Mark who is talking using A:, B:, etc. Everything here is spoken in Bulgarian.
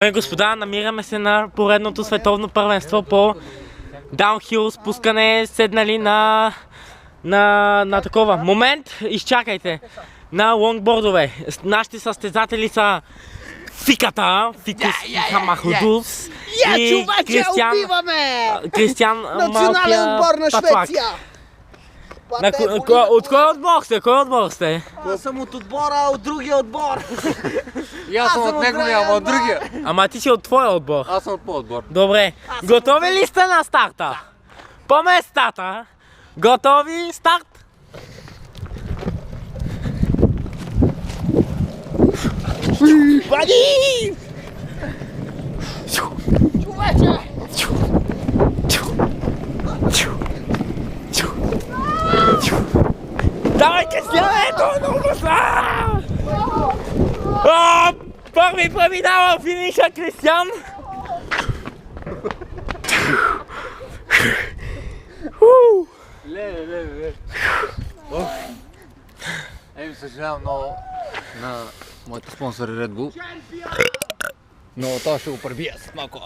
A: Дами и господа, намираме се на поредното световно първенство по даунхил спускане, седнали на такова. Момент, изчакайте, на лонгбордове. Нашите състезатели са Фиката, Фикус Хамахудус и Кристиан
B: Национален отбор на Швеция!
A: От кой отбор сте? Кой отбор сте?
B: Аз съм от отбора, от другия отбор!
C: И аз съм от неговия, ама от другия.
A: Ама ти си от твоя отбор.
C: Аз съм от по-отбор.
A: Добре. Готови ли сте на старта? По местата. Готови? Старт! Вади!
B: Човече!
A: Давай, Кристиане! Много са! Първи преминава финиша Кристиан!
C: Леле. Съжалявам много на моите спонсори Red Bull. Но това ще го пребия с малко.